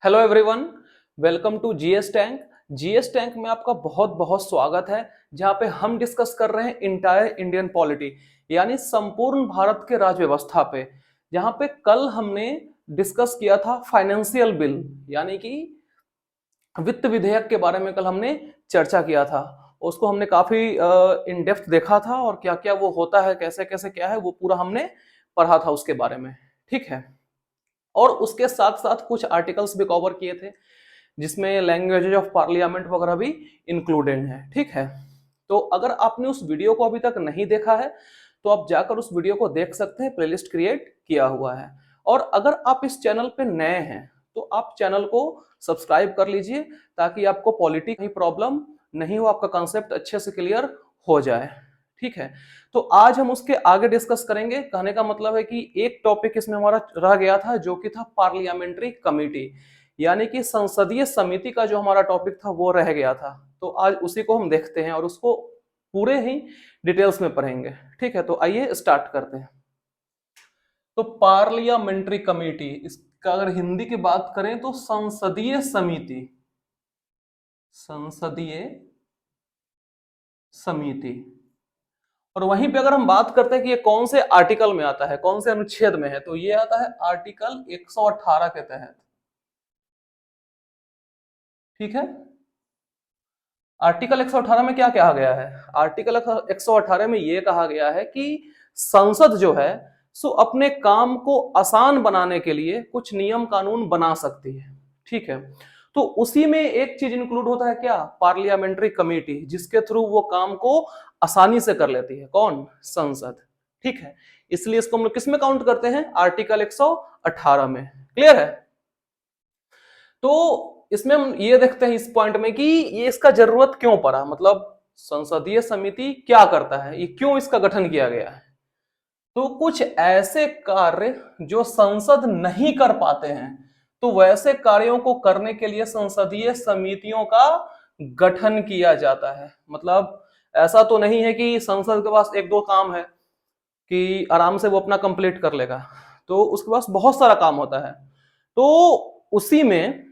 Hello everyone, welcome to GS tank. GS tank में आपका बहुत बहुत स्वागत है, जहां पे हम डिस्कस कर रहे हैं इंटायर इंडियन पॉलिटी, यानी संपूर्ण भारत के राज्य व्यवस्था पे। जहां पे कल हमने डिस्कस किया था फाइनेंशियल बिल, यानी कि वित्त विधेयक के बारे में कल हमने चर्चा किया था। उसको हमने काफी इन डेप्थ देखा था और क्या क्या वो होता है, कैसे कैसे क्या है, वो पूरा हमने पढ़ा था उसके बारे में। ठीक है। और उसके साथ साथ कुछ आर्टिकल्स भी कवर किए थे, जिसमें लैंग्वेजेज ऑफ पार्लियामेंट वगैरह भी इंक्लूडेड है। ठीक है। तो अगर आपने उस वीडियो को अभी तक नहीं देखा है तो आप जाकर उस वीडियो को देख सकते हैं, प्लेलिस्ट क्रिएट किया हुआ है। और अगर आप इस चैनल पे नए हैं तो आप चैनल को सब्सक्राइब कर लीजिए, ताकि आपको पॉलिटी की प्रॉब्लम नहीं हो, आपका कॉन्सेप्ट अच्छे से क्लियर हो जाए। ठीक है। तो आज हम उसके आगे डिस्कस करेंगे। कहने का मतलब है कि एक टॉपिक इसमें हमारा रह गया था, जो कि था पार्लियामेंट्री कमेटी, यानी कि संसदीय समिति का जो हमारा टॉपिक था वो रह गया था। तो आज उसी को हम देखते हैं और उसको पूरे ही डिटेल्स में पढ़ेंगे। ठीक है, तो आइए स्टार्ट करते हैं। तो पार्लियामेंट्री कमेटी, इसका अगर हिंदी की बात करें तो संसदीय समिति, संसदीय समिति। और वहीं पे अगर हम बात करते हैं कि ये कौन से आर्टिकल में आता है, कौन से अनुच्छेद में है, तो ये आता है आर्टिकल 118 के तहत। ठीक है। आर्टिकल 118 में क्या कहा गया है? आर्टिकल 118 में यह कहा गया है कि संसद जो है सो अपने काम को आसान बनाने के लिए कुछ नियम कानून बना सकती है। ठीक है। तो उसी में एक चीज इंक्लूड होता है, क्या? पार्लियामेंट्री कमेटी, जिसके थ्रू वो काम को आसानी से कर लेती है। कौन? संसद। ठीक है। इसलिए इसको हम लोग किस में काउंट करते हैं? आर्टिकल 118 में। क्लियर है? तो इसमें हम ये देखते हैं इस पॉइंट में कि ये इसका जरूरत क्यों पड़ा, मतलब संसदीय समिति क्या करता है, ये क्यों इसका गठन किया गया है। तो कुछ ऐसे कार्य जो संसद नहीं कर पाते हैं, तो वैसे कार्यों को करने के लिए संसदीय समितियों का गठन किया जाता है। मतलब ऐसा तो नहीं है कि संसद के पास एक दो काम है कि आराम से वो अपना कंप्लीट कर लेगा, तो उसके पास बहुत सारा काम होता है। तो उसी में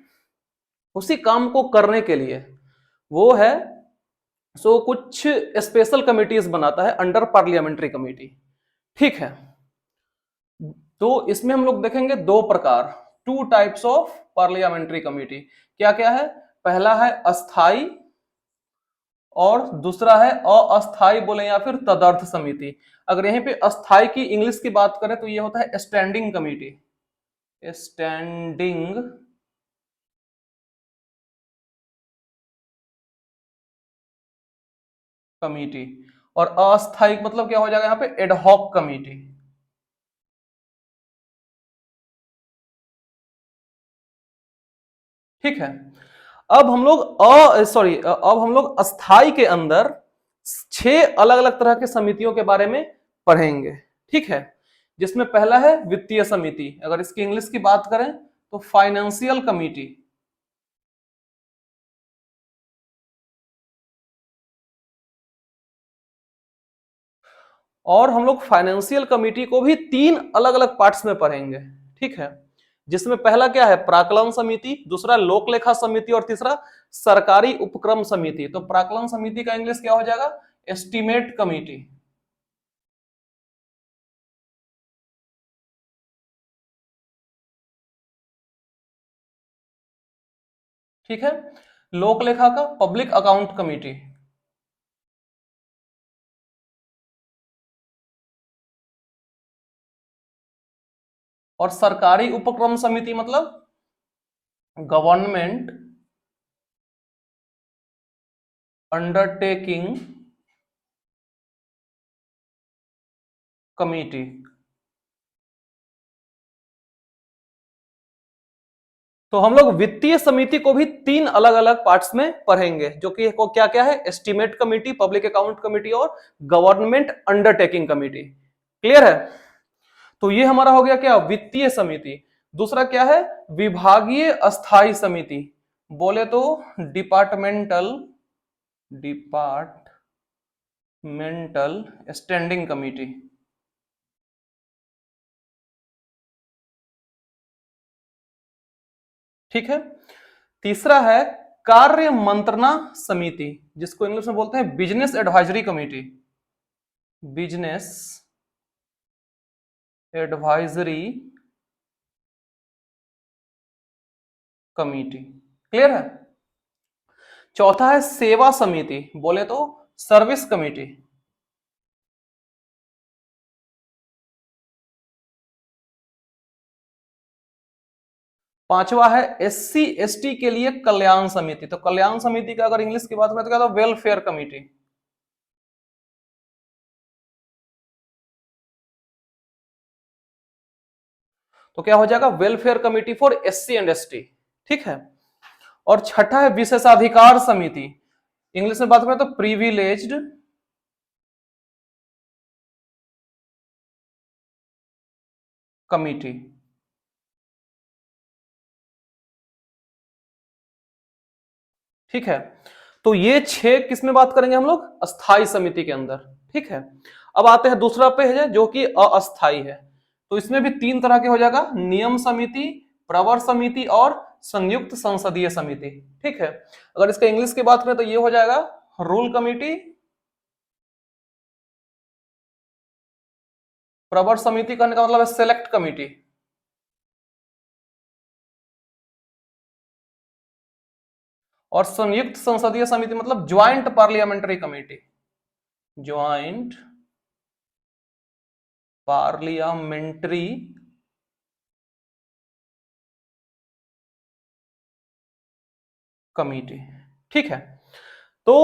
उसी काम को करने के लिए वो है कुछ स्पेशल कमिटीज बनाता है अंडर पार्लियामेंट्री कमेटी। ठीक है। तो इसमें हम लोग देखेंगे दो प्रकार, two types of parliamentary committee. क्या क्या है? पहला है अस्थाई और दूसरा है अस्थाई, बोले या फिर तदर्थ समिति। अगर यहीं पे अस्थाई की इंग्लिश की बात करें तो ये होता है स्टैंडिंग कमेटी, स्टैंडिंग कमेटी। और अस्थायी मतलब क्या हो जाएगा यहाँ पे? Ad hoc committee. ठीक है। अब हम लोग अब हम लोग अस्थाई के अंदर छह अलग अलग तरह के समितियों के बारे में पढ़ेंगे। ठीक है। जिसमें पहला है वित्तीय समिति, अगर इसकी इंग्लिश की बात करें तो फाइनेंशियल कमिटी। और हम लोग फाइनेंशियल कमिटी को भी तीन अलग अलग पार्ट्स में पढ़ेंगे। ठीक है। जिसमें पहला क्या है? प्राक्कलन समिति, दूसरा लोक लेखा समिति और तीसरा सरकारी उपक्रम समिति। तो प्राक्कलन समिति का इंग्लिश क्या हो जाएगा? Estimate committee. ठीक है। लोक लेखा का पब्लिक अकाउंट कमिटी। और सरकारी उपक्रम समिति मतलब गवर्नमेंट अंडरटेकिंग कमिटी। तो हम लोग वित्तीय समिति को भी तीन अलग अलग पार्ट्स में पढ़ेंगे, जो कि क्या क्या है? Estimate committee, public account committee और गवर्नमेंट अंडरटेकिंग कमिटी। क्लियर है? तो ये हमारा हो गया क्या? वित्तीय समिति। दूसरा क्या है? विभागीय अस्थाई समिति, बोले तो डिपार्टमेंटल डिपार्टमेंटल स्टैंडिंग कमिटी। ठीक है। तीसरा है कार्य मंत्रणा समिति, जिसको इंग्लिश में बोलते हैं business advisory committee, business advisory committee. Clear है। चौथा है सेवा समिति, बोले तो सर्विस कमेटी। पांचवा है एससी एसटी के लिए कल्याण समिति, तो कल्याण समिति का अगर इंग्लिश की बात करें तो क्या था, वेलफेयर कमेटी। तो क्या हो जाएगा, welfare committee for SC and ST. ठीक है। और छठा है विशेषाधिकार समिति, इंग्लिश में बात करें तो प्रिविलेज्ड कमिटी। ठीक है। तो ये 6 किसमें बात करेंगे हम लोग, अस्थाई समिति के अंदर। ठीक है। अब आते हैं दूसरा पेज है जो कि अस्थाई है। तो इसमें भी 3 तरह के हो जाएगा, नियम समिति, प्रवर समिति और संयुक्त संसदीय समिति। ठीक है। अगर इसका इंग्लिश की बात करें तो ये हो जाएगा रूल कमिटी, प्रवर समिति करने का मतलब है सेलेक्ट कमिटी, और संयुक्त संसदीय समिति मतलब joint parliamentary committee, joint parliamentary committee. ठीक है। तो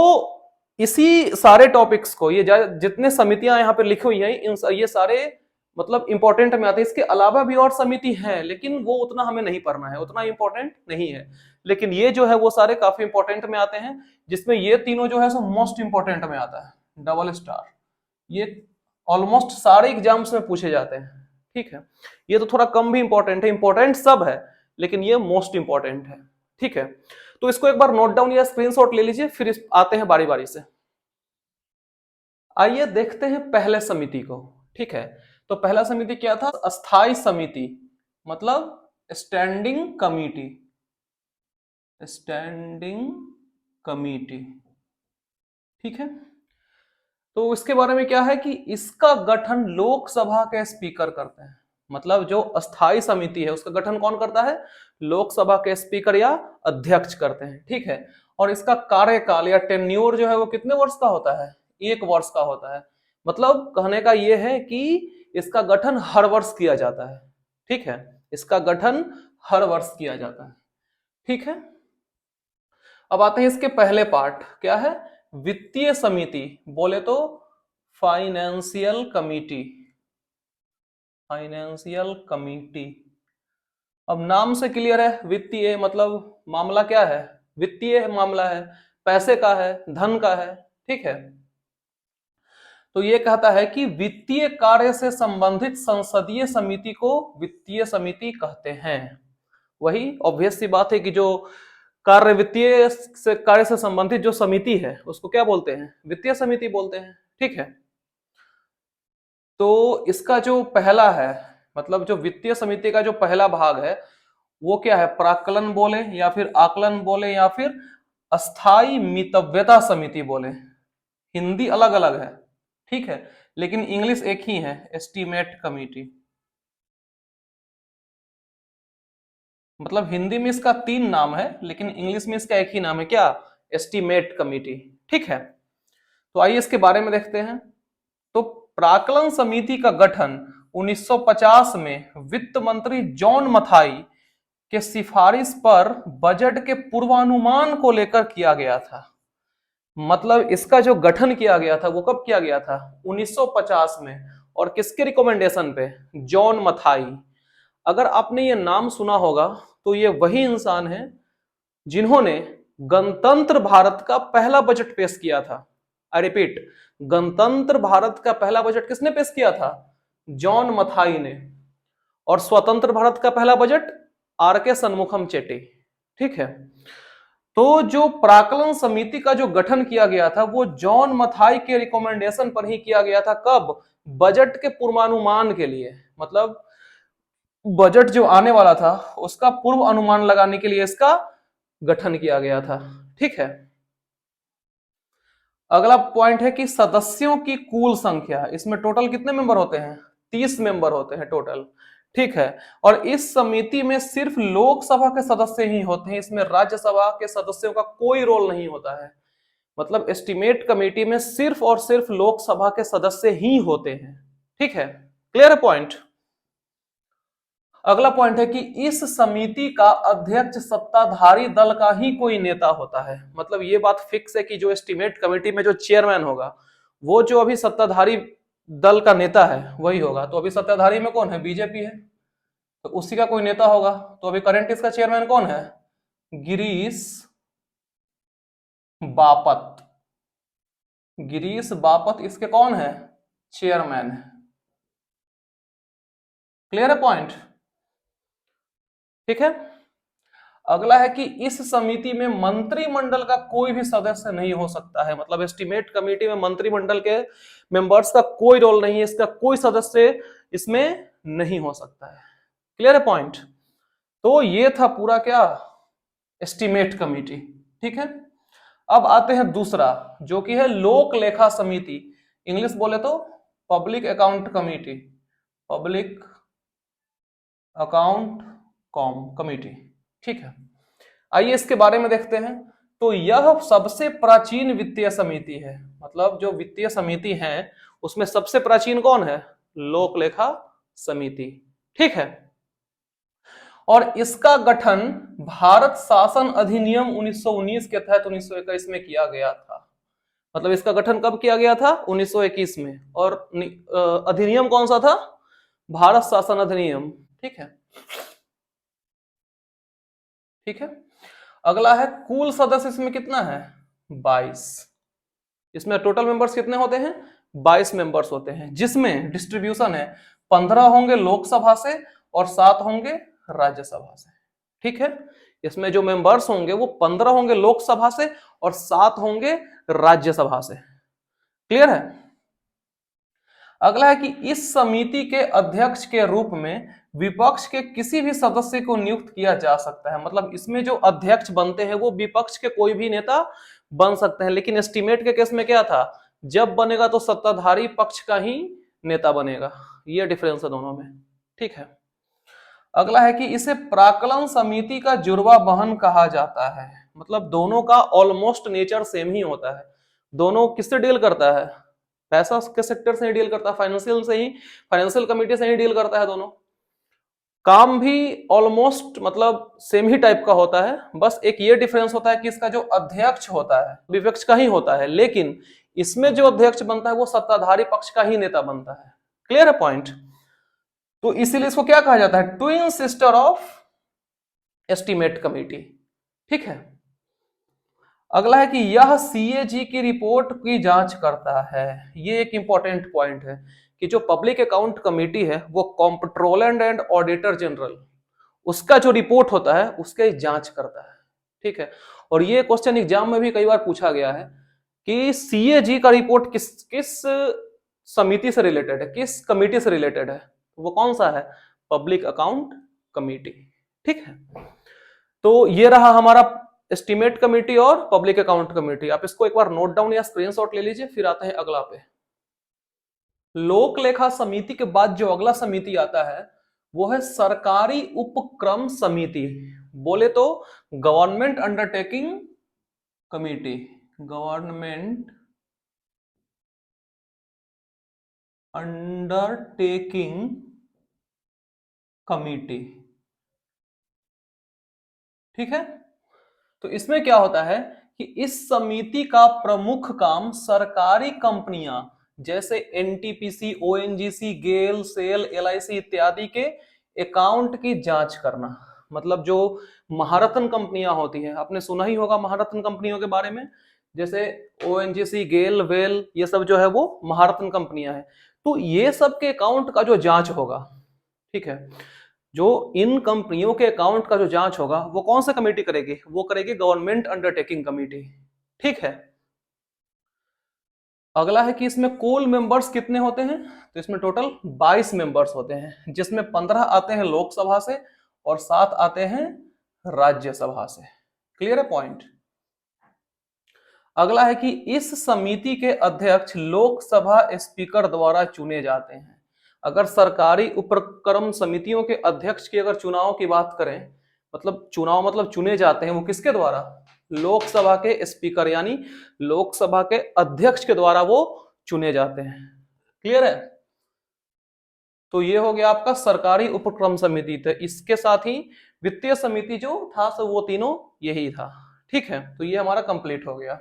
इसी सारे टॉपिक्स को, ये जितने समितियां यहां पे लिखी हुई हैं, ये सारे मतलब इंपॉर्टेंट में आते हैं। इसके अलावा भी और समिति हैं, लेकिन वो उतना हमें नहीं पढ़ना है, उतना इंपॉर्टेंट नहीं है। लेकिन ये जो है वो सारे काफी इंपॉर्टेंट में आते हैं, जिसमें ये तीनों जो है सो मोस्ट इंपॉर्टेंट में आता है, डबल स्टार। ये ऑलमोस्ट सारे एग्जाम्स में पूछे जाते हैं। ठीक है। ये तो थोड़ा कम भी इंपॉर्टेंट है, इंपॉर्टेंट सब है, लेकिन ये मोस्ट इंपॉर्टेंट है। ठीक है। तो इसको एक बार नोट डाउन या स्क्रीनशॉट ले लीजिए, फिर आते हैं बारी बारी से। आइए देखते हैं पहले समिति को। ठीक है। तो पहला समिति क्या था, अस्थाई समिति, मतलब स्टैंडिंग कमिटी, स्टैंडिंग कमिटी। ठीक है। तो इसके बारे में क्या है कि इसका गठन लोकसभा के स्पीकर करते हैं। मतलब जो अस्थाई समिति है उसका गठन कौन करता है, लोकसभा के स्पीकर या अध्यक्ष करते हैं। ठीक है। और इसका कार्यकाल या टेन्योर जो है वो कितने वर्ष का होता है, 1 वर्ष का होता है। मतलब कहने का यह है कि इसका गठन हर वर्ष किया जाता है। ठीक है। इसका गठन हर वर्ष किया जाता है। ठीक है। अब आते हैं इसके पहले पार्ट, क्या है, वित्तीय समिति, बोले तो फाइनेंशियल कमिटी, फाइनेंशियल कमिटी। अब नाम से क्लियर है, वित्तीय मतलब मामला क्या है, वित्तीय मामला है, पैसे का है, धन का है। ठीक है। तो ये कहता है कि वित्तीय कार्य से संबंधित संसदीय समिति को वित्तीय समिति कहते हैं। वही ऑब्वियस सी बात है कि जो वित्तीय कार्य से संबंधित जो समिति है उसको क्या बोलते हैं, वित्तीय समिति बोलते हैं। ठीक है। तो इसका जो पहला है, मतलब जो वित्तीय समिति का जो पहला भाग है वो क्या है, प्राक्कलन बोले या फिर आकलन बोले या फिर अस्थाई मितव्यता समिति बोले। हिंदी अलग अलग है, ठीक है, लेकिन इंग्लिश एक ही है, एस्टीमेट कमिटी। मतलब हिंदी में इसका 3 नाम है, लेकिन इंग्लिश में इसका एक ही नाम है, क्या, एस्टीमेट कमिटी। ठीक है। तो आइए इसके बारे में देखते हैं। तो प्राक्कलन समिति का गठन 1950 में वित्त मंत्री जॉन मथाई के सिफारिश पर बजट के पूर्वानुमान को लेकर किया गया था। मतलब इसका जो गठन किया गया था वो कब किया गया था, 1950 में। और किसके रिकमेंडेशन पे, जॉन मथाई। अगर आपने ये नाम सुना होगा तो ये वही इंसान है जिन्होंने गणतंत्र भारत का पहला बजट पेश किया था। आई रिपीट, गणतंत्र भारत का पहला बजट किसने पेश किया था, जॉन मथाई ने। और स्वतंत्र भारत का पहला बजट आर के सन्मुखम चेट्टी। ठीक है। तो जो प्राक्कलन समिति का जो गठन किया गया था वो जॉन मथाई के रिकमेंडेशन पर ही किया गया था। कब, बजट के पूर्वानुमान के लिए। मतलब बजट जो आने वाला था उसका पूर्व अनुमान लगाने के लिए इसका गठन किया गया था। ठीक है। अगला पॉइंट है कि सदस्यों की कुल संख्या, इसमें टोटल कितने मेंबर होते हैं? 30 मेंबर होते हैं टोटल। ठीक है। और इस समिति में सिर्फ लोकसभा के सदस्य ही होते हैं, इसमें राज्यसभा के सदस्यों का कोई रोल नहीं होता है। मतलब एस्टिमेट कमेटी में सिर्फ और सिर्फ लोकसभा के सदस्य ही होते हैं। ठीक है, क्लियर है पॉइंट। अगला पॉइंट है कि इस समिति का अध्यक्ष सत्ताधारी दल का ही कोई नेता होता है। मतलब ये बात फिक्स है कि जो एस्टिमेट कमेटी में जो चेयरमैन होगा वो जो अभी सत्ताधारी दल का नेता है वही होगा। तो अभी सत्ताधारी में कौन है? बीजेपी है, तो उसी का कोई नेता होगा। तो अभी करंट इसका चेयरमैन कौन है? गिरीश बापट। गिरीश बापट इसके कौन है? चेयरमैन है। क्लियर है पॉइंट। ठीक है। अगला है कि इस समिति में मंत्रिमंडल का कोई भी सदस्य नहीं हो सकता है। मतलब एस्टिमेट कमेटी में मंत्रिमंडल के मेंबर्स का कोई रोल नहीं है, इसका कोई सदस्य इसमें नहीं हो सकता है। क्लियर है पॉइंट। तो ये था पूरा क्या, एस्टिमेट कमेटी। ठीक है। अब आते हैं दूसरा जो कि है लोक लेखा समिति, इंग्लिश बोले तो public account committee, public account committee. ठीक है। आइए इसके बारे में देखते हैं। तो यह सबसे प्राचीन वित्तीय समिति है। मतलब जो वित्तीय समिति है उसमें सबसे प्राचीन कौन है? लोक लेखा समिति। ठीक है। और इसका गठन भारत शासन अधिनियम 1919 के तहत 1921 में किया गया था। मतलब इसका गठन कब किया गया था? 1921 में। और अधिनियम कौन सा था? भारत शासन अधिनियम। ठीक है। ठीक है। अगला है कुल सदस्य इसमें कितना है? 22। इसमें टोटल मेंबर्स कितने होते हैं? 22 मेंबर्स होते हैं, जिसमें डिस्ट्रीब्यूशन है 15 होंगे लोकसभा से और 7 होंगे राज्यसभा से। ठीक है। इसमें जो मेंबर्स होंगे वो 15 होंगे लोकसभा से और 7 होंगे राज्यसभा से। क्लियर है। अगला है कि इस समिति के अध्यक्ष के रूप में विपक्ष के किसी भी सदस्य को नियुक्त किया जा सकता है। मतलब इसमें जो अध्यक्ष बनते हैं वो विपक्ष के कोई भी नेता बन सकते हैं, लेकिन एस्टीमेट के केस में क्या था, जब बनेगा तो सत्ताधारी पक्ष का ही नेता बनेगा। ये डिफरेंस है दोनों में। ठीक है। अगला है कि इसे प्राक्कलन समिति का जुड़वा बहन कहा जाता है। मतलब दोनों का ऑलमोस्ट नेचर सेम ही होता है। दोनों किससे डील करता है? पैसा के सेक्टर से ही डील करता है, फाइनेंशियल से ही, फाइनेंशियल कमिटी से ही डील करता है। दोनों काम भी ऑलमोस्ट मतलब सेम ही टाइप का होता है। बस एक ये डिफरेंस होता है कि इसका जो अध्यक्ष होता है विपक्ष का ही होता है, लेकिन इसमें जो अध्यक्ष बनता है वो सत्ताधारी पक्ष का ही नेता बनता है। क्लियर है पॉइंट। तो इसीलिए इसको क्या कहा जाता है? Twin sister of estimate committee. ठीक है। अगला है कि यह सीएजी की रिपोर्ट की जांच करता है। ये एक इंपॉर्टेंट पॉइंट है कि जो पब्लिक अकाउंट कमेटी है वो कंट्रोलर एंड ऑडिटर जनरल, उसका जो रिपोर्ट होता है उसके जांच करता है। ठीक है। और ये क्वेश्चन एग्जाम में भी कई बार पूछा गया है कि सीएजी का रिपोर्ट किस किस समिति से रिलेटेड है, किस कमेटी से रिलेटेड है? वो कौन सा है? Public account committee. ठीक है। तो ये रहा हमारा एस्टीमेट कमेटी और पब्लिक अकाउंट कमेटी। आप इसको एक बार नोट डाउन या स्क्रीनशॉट ले लीजिए। फिर आते हैं अगला पे। लोक लेखा समिति के बाद जो अगला समिति आता है वो है सरकारी उपक्रम समिति, बोले तो government undertaking committee. Government undertaking committee. ठीक है। तो इसमें क्या होता है कि इस समिति का प्रमुख काम सरकारी कंपनियां जैसे एनटीपीसी, ओएनजीसी, गेल, सेल, एलआईसी इत्यादि के अकाउंट की जांच करना। मतलब जो महारत्न कंपनियां होती हैं, आपने सुना ही होगा महारत्न कंपनियों के बारे में, जैसे ओएनजीसी, गेल, वेल, ये सब जो है वो महारत्न कंपनियां हैं। तो ये सब के अकाउंट का जो जांच होगा, ठीक है, जो इन कंपनियों के अकाउंट का जो जांच होगा वो कौन सा कमेटी करेगी? वो करेगी गवर्नमेंट अंडरटेकिंग कमेटी। ठीक है। अगला है कि इसमें कुल मेंबर्स कितने होते हैं, तो इसमें टोटल 22 मेंबर्स होते हैं, जिसमें 15 आते हैं लोकसभा से और 7 आते हैं राज्यसभा से। क्लियर है पॉइंट। अगला है कि इस समिति के अध्यक्ष लोकसभा स्पीकर द्वारा चुने जाते हैं। अगर सरकारी उपक्रम समितियों के अध्यक्ष की अगर चुनाव की बात करें, मतलब चुनाव मतलब चुने जाते हैं, वो किसके द्वारा, लोकसभा के स्पीकर यानी लोकसभा के अध्यक्ष के द्वारा वो चुने जाते हैं। क्लियर है। तो ये हो गया आपका सरकारी उपक्रम समिति। तो इसके साथ ही वित्तीय समिति जो था सो वो तीनों यही था। ठीक है, तो ये हमारा कंप्लीट हो गया।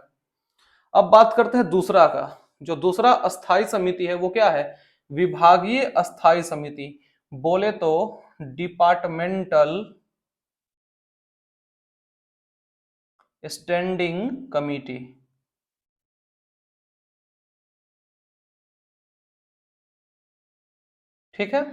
अब बात करते हैं दूसरा का। जो दूसरा अस्थाई समिति है वो क्या है, विभागीय अस्थाई समिति, बोले तो डिपार्टमेंटल स्टैंडिंग कमिटी। ठीक है,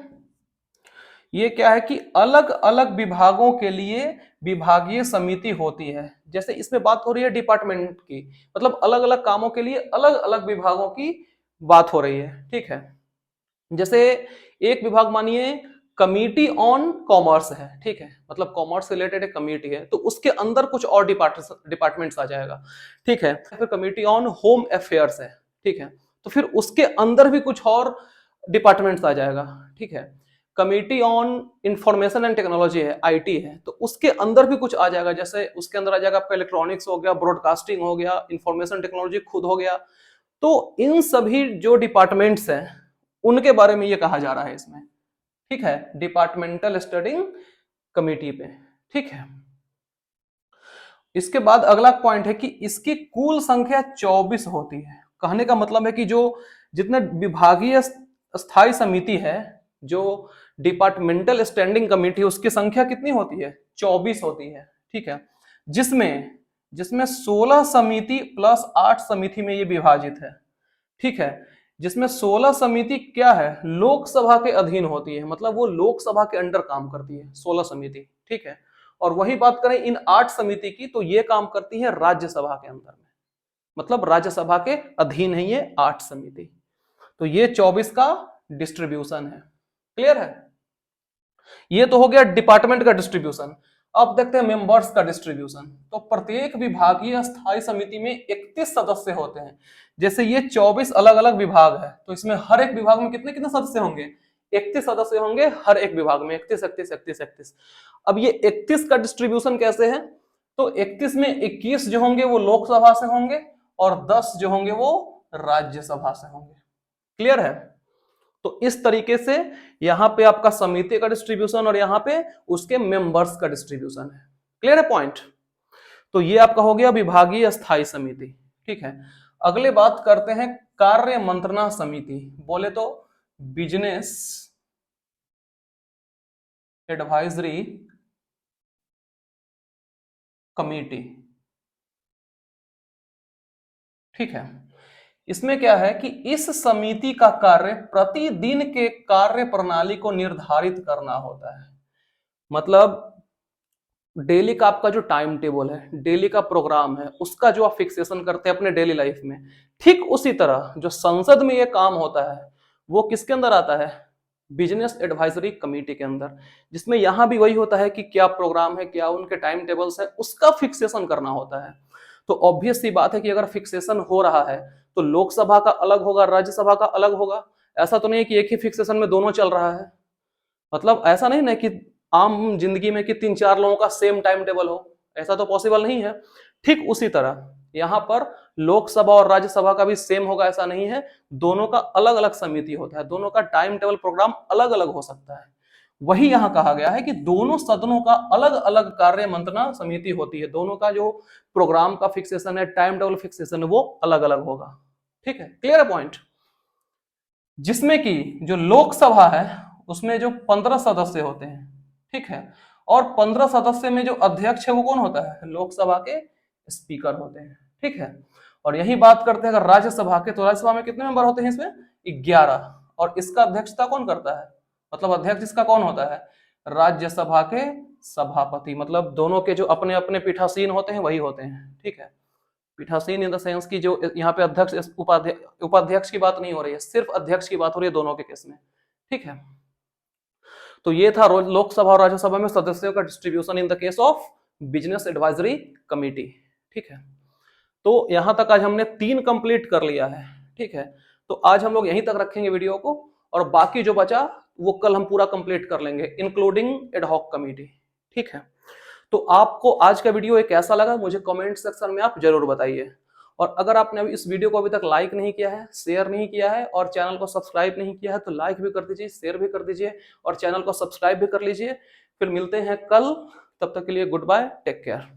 ये क्या है कि अलग अलग विभागों के लिए विभागीय समिति होती है। जैसे इसमें बात हो रही है डिपार्टमेंट की, मतलब अलग अलग कामों के लिए अलग अलग विभागों की बात हो रही है। ठीक है, जैसे एक विभाग मानिए कमिटी ऑन कॉमर्स है। ठीक है, मतलब कॉमर्स से रिलेटेड एक कमिटी है, तो उसके अंदर कुछ और डिपार्टमेंट्स आ जाएगा। ठीक है, फिर कमिटी ऑन होम अफेयर्स है। ठीक है, तो फिर उसके अंदर भी कुछ और डिपार्टमेंट्स आ जाएगा। ठीक है, committee on information and technology है, आईटी है, तो उसके अंदर भी कुछ आ जाएगा। जैसे उसके अंदर आ जाएगा आपका इलेक्ट्रॉनिक्स हो गया, ब्रॉडकास्टिंग हो गया, इंफॉर्मेशन टेक्नोलॉजी खुद हो गया। तो इन सभी जो डिपार्टमेंट्स हैं उनके बारे में ये कहा जा रहा है इसमें। ठीक है, डिपार्टमेंटल स्टडिंग कमेटी पे। ठीक है, इसके बाद अगला पॉइंट है कि इसकी कुल संख्या 24 होती है। कहने का मतलब है कि जो जितने विभागीय स्थायी समिति है, जो डिपार्टमेंटल स्टैंडिंग कमेटी, उसकी संख्या कितनी होती है, 24 होती है। ठीक है, जिसमें जिसमें 16 समिति प्लस 8 समिति में ये विभाजित है। ठीक है, जिसमें 16 समिति क्या है, लोकसभा के अधीन होती है, मतलब वो लोकसभा के अंडर काम करती है 16 समिति। ठीक है, और वही बात करें इन 8 समिति की, तो ये काम करती है राज्यसभा के अंदर में, मतलब राज्यसभा के अधीन है ये 8 समिति। तो ये 24 का डिस्ट्रीब्यूशन है। क्लियर है, ये तो हो गया डिपार्टमेंट का डिस्ट्रीब्यूशन। अब देखते हैं मेंबर्स का डिस्ट्रीब्यूशन। तो प्रत्येक विभागीय स्थायी समिति में 31 सदस्य होते हैं। जैसे ये 24 अलग अलग विभाग है, तो इसमें हर एक विभाग में कितने कितने सदस्य होंगे, 31 सदस्य होंगे हर एक विभाग में, 31 31 31 31। अब ये 31 का डिस्ट्रीब्यूशन कैसे है, तो 31 में 21 जो होंगे वो लोकसभा से होंगे और 10 जो होंगे वो राज्यसभा से होंगे। क्लियर है, तो इस तरीके से यहां पे आपका समिति का डिस्ट्रीब्यूशन और यहां पे उसके मेंबर्स का डिस्ट्रीब्यूशन है। क्लियर है पॉइंट। तो ये आपका हो गया विभागीय स्थायी समिति। ठीक है, अगले बात करते हैं कार्य मंत्रणा समिति, बोले तो बिजनेस एडवाइजरी कमिटी। ठीक है, इसमें क्या है कि इस समिति का कार्य प्रतिदिन के कार्य प्रणाली को निर्धारित करना होता है। मतलब डेली का आपका जो टाइम टेबल है, डेली का प्रोग्राम है, उसका जो आप फिक्सेशन करते हैं अपने डेली लाइफ में, ठीक उसी तरह जो संसद में ये काम होता है वो किसके अंदर आता है, बिजनेस एडवाइजरी कमेटी के अंदर, जिसमें यहां भी वही होता है कि क्या प्रोग्राम है, क्या उनके टाइम टेबल्स है, उसका फिक्सेशन करना होता है। तो ऑब्वियस सी बात है कि अगर फिक्सेशन हो रहा है तो लोकसभा का अलग होगा, राज्यसभा का अलग होगा। ऐसा तो नहीं है कि एक ही फिक्सेशन में दोनों चल रहा है। मतलब ऐसा नहीं ना कि आम जिंदगी में कि 3 4 लोगों का सेम टाइम टेबल हो, ऐसा तो पॉसिबल नहीं है। ठीक उसी तरह यहां पर लोकसभा और राज्यसभा का भी सेम होगा ऐसा नहीं है, दोनों का अलग अलग समिति होता है, दोनों का टाइम टेबल प्रोग्राम अलग अलग हो सकता है। वही यहां कहा गया है कि दोनों सदनों का अलग अलग कार्य मंत्रणा समिति होती है, दोनों का जो प्रोग्राम का फिक्सेशन है, टाइम टेबल फिक्सेशन है, वो अलग अलग होगा। ठीक है, क्लियर है पॉइंट। जिसमें कि जो लोकसभा है उसमें जो 15 सदस्य होते हैं। ठीक है, और 15 सदस्य में जो अध्यक्ष है वो कौन होता है, लोकसभा के स्पीकर होते हैं। ठीक है, और यही बात करते हैं अगर राज्यसभा के, तो राज्यसभा में कितने मेंबर होते हैं इसमें, 11। और इसका अध्यक्षता कौन करता है, मतलब अध्यक्ष इसका कौन होता है, राज्यसभा के सभापति, मतलब दोनों के जो अपने अपने पीठासीन होते हैं वही होते हैं। ठीक है, पीठासीन इन द सेंस की जो यहाँ पे अध्यक्ष उपाध्यक्ष की बात नहीं हो रही है, सिर्फ अध्यक्ष की बात हो रही है दोनों के केस में। ठीक है, तो ये था लोकसभा और राज्यसभा में सदस्यों का distribution in the case of business advisory committee. ठीक है, तो यहां तक आज हमने 3 कंप्लीट कर लिया है। ठीक है, तो आज हम लोग यहीं तक रखेंगे वीडियो को, और बाकी जो बचा वो कल हम पूरा कंप्लीट कर लेंगे, इंक्लूडिंग एडहॉक कमेटी। ठीक है, तो आपको आज का वीडियो कैसा लगा मुझे कमेंट सेक्शन में आप जरूर बताइए, और अगर आपने अभी इस वीडियो को अभी तक लाइक नहीं किया है, शेयर नहीं किया है और चैनल को सब्सक्राइब नहीं किया है तो लाइक भी कर दीजिए, शेयर भी कर दीजिए और चैनल को सब्सक्राइब भी कर लीजिए। फिर मिलते हैं कल, तब तक के लिए गुड बाय, टेक केयर।